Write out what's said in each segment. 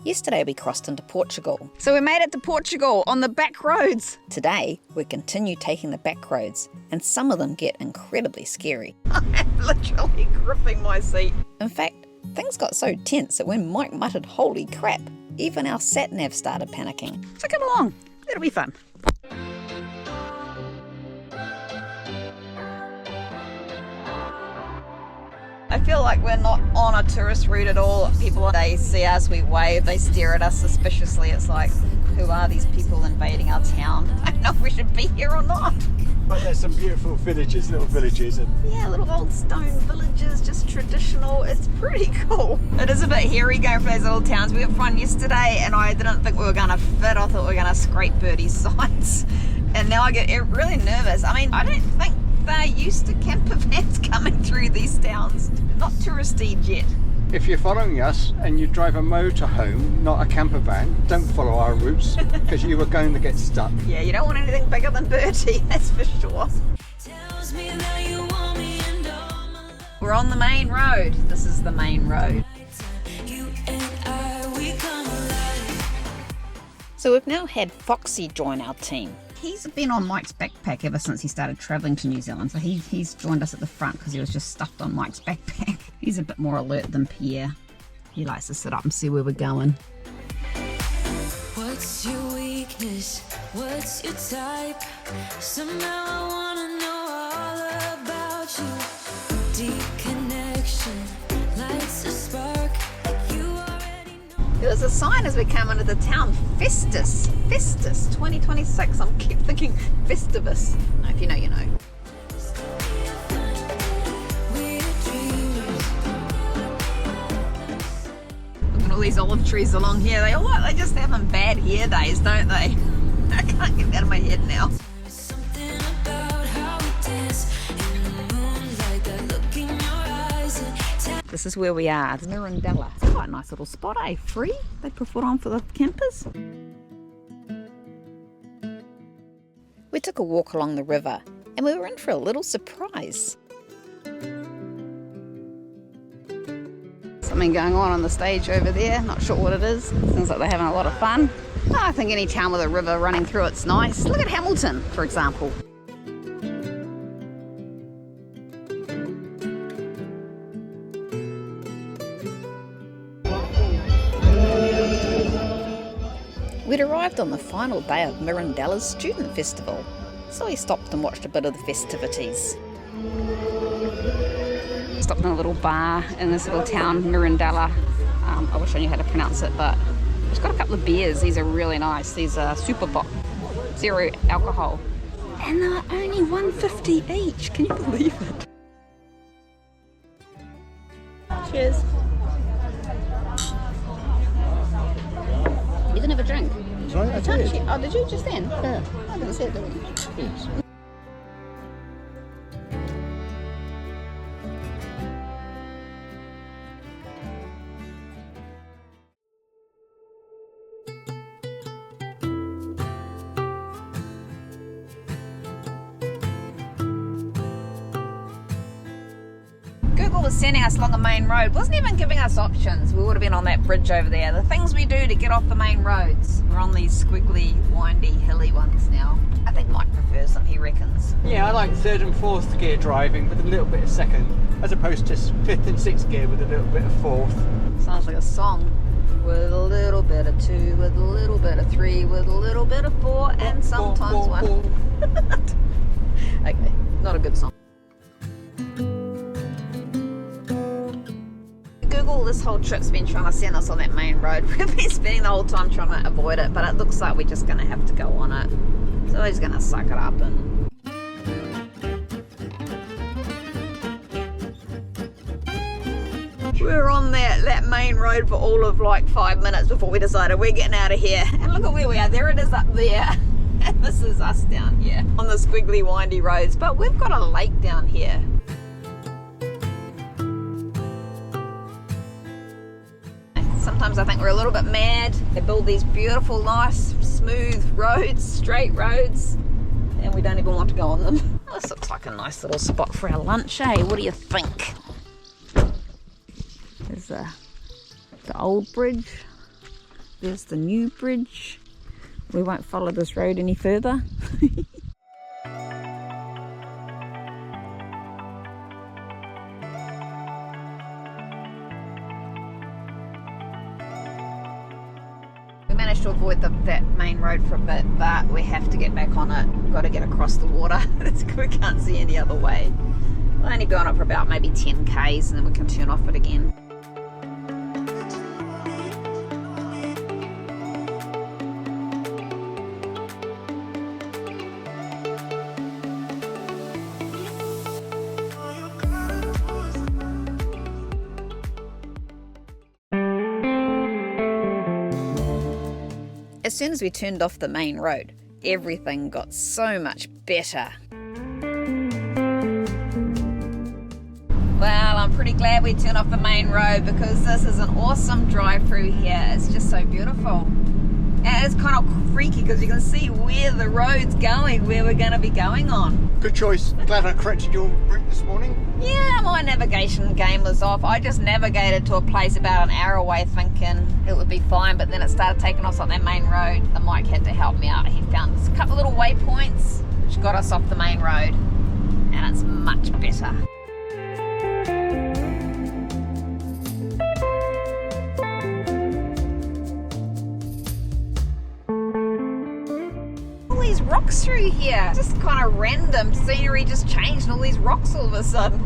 Yesterday we crossed into Portugal. So we made it to Portugal on the back roads. Today we continue taking the back roads, and some of them get incredibly scary. I'm literally gripping my seat. In fact, things got so tense that when Mike muttered, "Holy crap," even our satnav started panicking. So come along, it'll be fun. I feel like we're not on a tourist route at all. People, they see us, we wave, they stare at us suspiciously. It's like, who are these people invading our town? I don't know if we should be here or not. But there's some beautiful villages, little villages. Yeah, little old stone villages, just traditional. It's pretty cool. It is a bit hairy going for those little towns. We got fun yesterday and I didn't think we were going to fit. I thought we were going to scrape Birdie's sides. And now I get really nervous. I mean, I don't think they're used to camper vans coming through these towns. Not touristy yet. If you're following us and you drive a motorhome, not a camper van, don't follow our routes because you are going to get stuck. Yeah, you don't want anything bigger than Bertie, that's for sure. We're on the main road. This is the main road. So we've now had Foxy join our team. He's been on Mike's backpack ever since he started travelling to New Zealand, so he's joined us at the front because he was just stuffed on Mike's backpack. He's a bit more alert than Pierre. He likes to sit up and see where we're going. What's your weakness? What's your type? Somehow I wanna know all about you. Deep connection lights a spark. You already know. There was a sign as we came into the town, Festus 2026. I keep thinking Festivus. If you know, you know. Look at all these olive trees along here. They all look like just having bad hair days, don't they? I can't get that out of my head now. Something about how we dance in the moonlight, that look in your eyes. This is where we are. It's Mirandela. It's quite a nice little spot, eh? Free. They put it on for the campers. We took a walk along the river and we were in for a little surprise. Something going on the stage over there. Not sure what it is. Seems like they're having a lot of fun. Oh, I think any town with a river running through it's nice. Look at Hamilton, for example. We'd arrived on the final day of Mirandela's student festival, so we stopped and watched a bit of the festivities. Stopped in a little bar in this little town, Mirandela. I wish I knew how to pronounce it, but it's got a couple of beers. These are really nice. These are super pop, 0 alcohol. And they're only $1.50 each. Can you believe it? Cheers. You didn't have a drink? Sorry, I did. Oh, did you just then? Yeah. I didn't see it, did we? Yes. Google was sending us along the main road, wasn't even giving us options. We would have been on that bridge over there. The things we do to get off the main roads. We're on these squiggly, windy, hilly ones now. I think Mike prefers them, he reckons. Yeah, I like third and fourth gear driving with a little bit of second, as opposed to fifth and sixth gear with a little bit of fourth. Sounds like a song. With a little bit of 2, with a little bit of 3, with a little bit of 4, and sometimes 1. Okay, not a good song. Google this whole trip's been trying to send us on that main road. We've been spending the whole time trying to avoid it, but it looks like we're just going to have to go on it. So we're just going to suck it up and... We were on that main road for all of like 5 minutes before we decided we're getting out of here. And look at where we are. There it is up there. And this is us down here on the squiggly, windy roads. But we've got a lake down here. Sometimes I think we're a little bit mad. They build these beautiful, nice, smooth roads, straight roads, and we don't even want to go on them. This looks like a nice little spot for our lunch, eh? What do you think? There's the old bridge. There's the new bridge. We won't follow this road any further. We managed to avoid that main road for a bit, but we have to get back on it. We've got to get across the water. We can't see any other way. We'll only be on it for about maybe 10 k's and then we can turn off it again. As soon as we turned off the main road, everything got so much better. Well, I'm pretty glad we turned off the main road because this is an awesome drive through here. It's just so beautiful. And it's kind of freaky because you can see where the road's going, where we're going to be going on. Good choice. Glad I corrected your route this morning. Yeah, my navigation game was off. I just navigated to a place about an hour away thinking it would be fine, but then it started taking us on that main road. The Mike had to help me out. He found a couple of little waypoints which got us off the main road, and it's much better. These rocks through here, just kind of random scenery, just changed and all these rocks all of a sudden.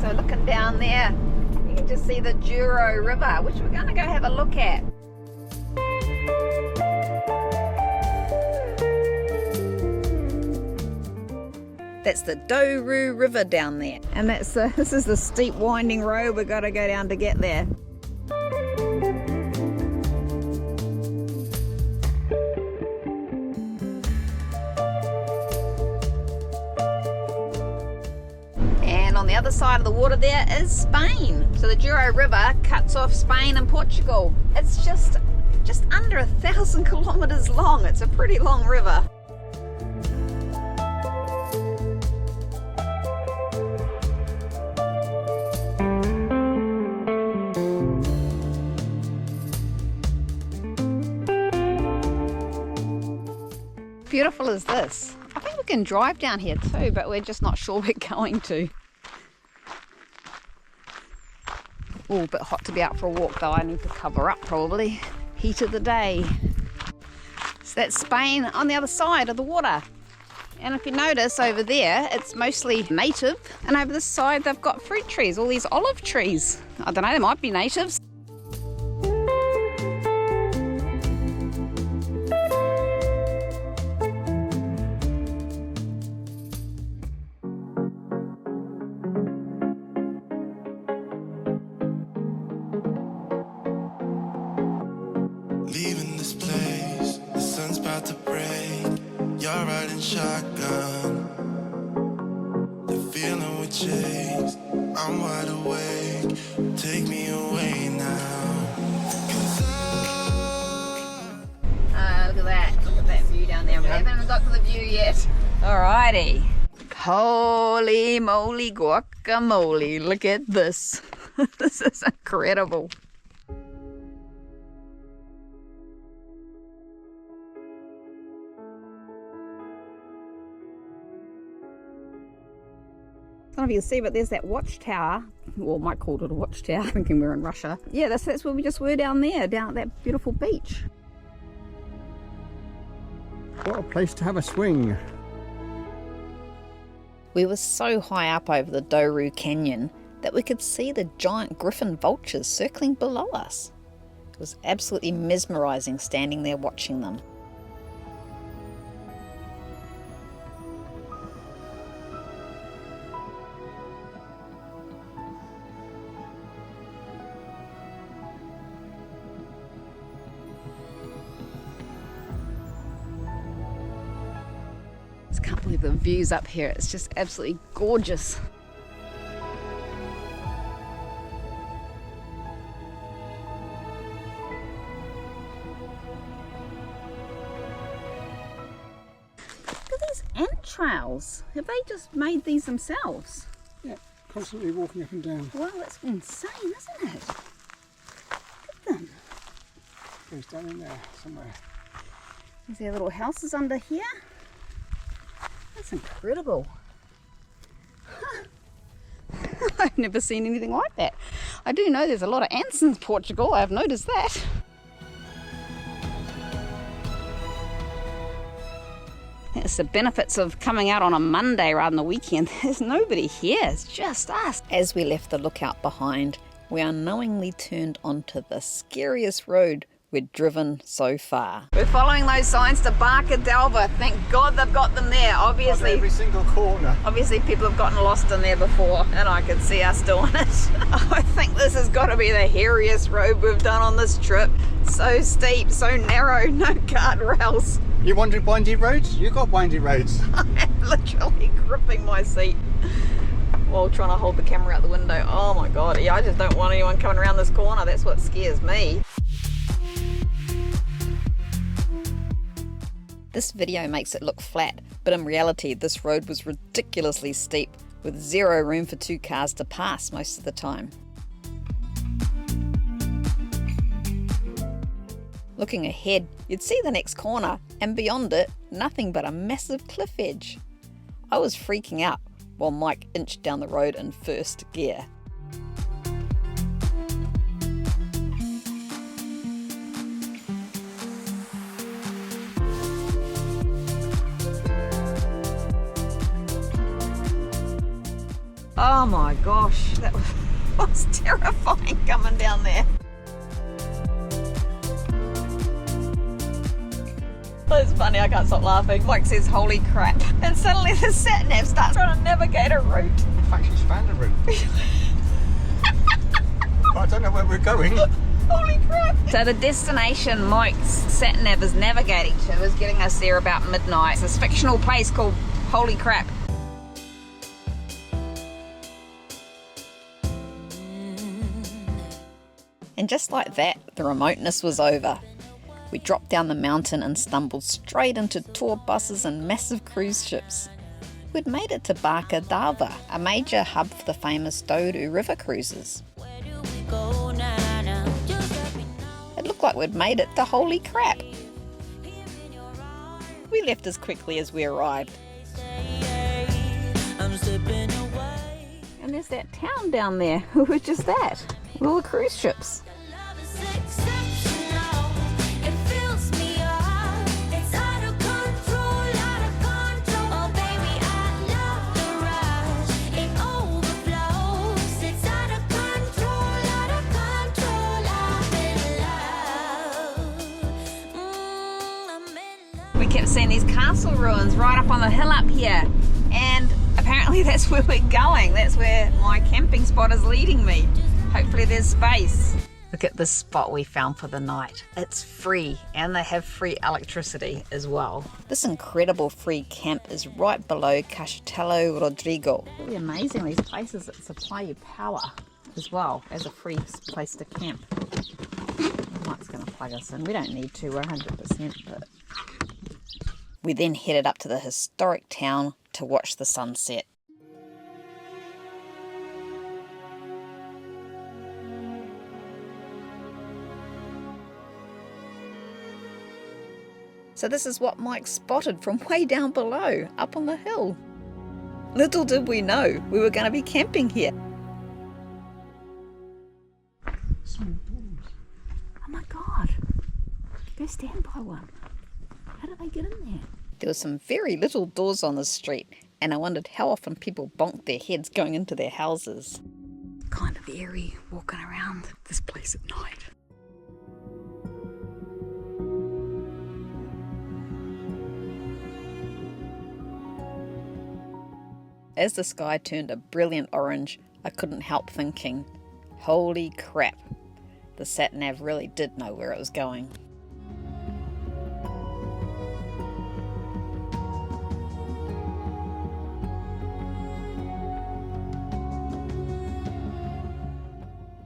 So looking down there, you can just see the Douro River, which we're going to go have a look at. That's the Douro River down there. And this is the steep winding road we've got to go down to get there. And on the other side of the water there is Spain. So the Douro River cuts off Spain and Portugal. It's just under 1,000 kilometers long. It's a pretty long river. Beautiful is this? I think we can drive down here too, but we're just not sure we're going to. Oh, a bit hot to be out for a walk though. I need to cover up probably. Heat of the day. So that's Spain on the other side of the water. And if you notice over there, it's mostly native. And over this side, they've got fruit trees, all these olive trees. I don't know, they might be natives. Leaving this place, the sun's about to break. You're riding shotgun. The feeling we chase, I'm wide awake. Take me away now. 'Cause look at that. Look at that view down there. We haven't even got to the view yet. Alrighty. Holy moly guacamole. Look at this. This is incredible. I don't know if you can see, but there's that watchtower. Well, Mike called it a watchtower, thinking we're in Russia. Yeah, that's where we just were down there, down at that beautiful beach. What a place to have a swing. We were so high up over the Douro Canyon that we could see the giant griffon vultures circling below us. It was absolutely mesmerising standing there watching them. I can't believe the views up here. It's just absolutely gorgeous. ant trails. Have they just made these themselves? Yeah, constantly walking up and down. Well, that's insane, isn't it? Look at them. Goes down in there somewhere. Is there little houses under here? That's incredible. I've never seen anything like that. I do know there's a lot of ants in Portugal, I've noticed that. It's the benefits of coming out on a Monday rather than the weekend. There's nobody here, it's just us. As we left the lookout behind, we unknowingly turned onto the scariest road we'd driven so far. We're following those signs to Barca. Thank God they've got them there. Obviously, every single corner. Obviously people have gotten lost in there before, and I could see us doing it. I think this has got to be the hairiest road we've done on this trip. So steep, so narrow, no guardrails. You wanted windy roads? You got windy roads. I'm literally gripping my seat while trying to hold the camera out the window. Oh my God, yeah, I just don't want anyone coming around this corner. That's what scares me. This video makes it look flat, but in reality this road was ridiculously steep, with zero room for 2 cars to pass most of the time. Looking ahead, you'd see the next corner, and beyond it, nothing but a massive cliff edge. I was freaking out while Mike inched down the road in first gear. Oh my gosh, that was terrifying coming down there. It's funny, I can't stop laughing. Mike says, holy crap. And suddenly the satnav starts trying to navigate a route. I've actually found a route. But I don't know where we're going. Holy crap. So the destination Mike's satnav is navigating to is getting us there about midnight. It's this fictional place called Holy Crap. And just like that, the remoteness was over. We dropped down the mountain and stumbled straight into tour buses and massive cruise ships. We'd made it to Barca, a major hub for the famous Douro River cruises. It looked like we'd made it to Holy Crap. We left as quickly as we arrived. And there's that town down there. Who was just that? With all the cruise ships. We kept seeing these castle ruins right up on the hill up here, and apparently that's where we're going. That's where my camping spot is leading me. Hopefully there's space. Look at this spot we found for the night. It's free, and they have free electricity as well. This incredible free camp is right below Castelo Rodrigo. Really amazing, these places that supply you power as well as a free place to camp. Mike's going to plug us in. We don't need to, we're 100%, but... We then headed up to the historic town to watch the sunset. So this is what Mike spotted from way down below, up on the hill. Little did we know we were going to be camping here. Oh my God, go stand by one. How did they get in there? There were some very little doors on the street, and I wondered how often people bonked their heads going into their houses. Kind of eerie walking around this place at night. As the sky turned a brilliant orange, I couldn't help thinking, holy crap, the satnav really did know where it was going.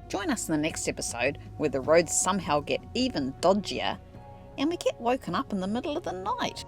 Join us in the next episode where the roads somehow get even dodgier and we get woken up in the middle of the night.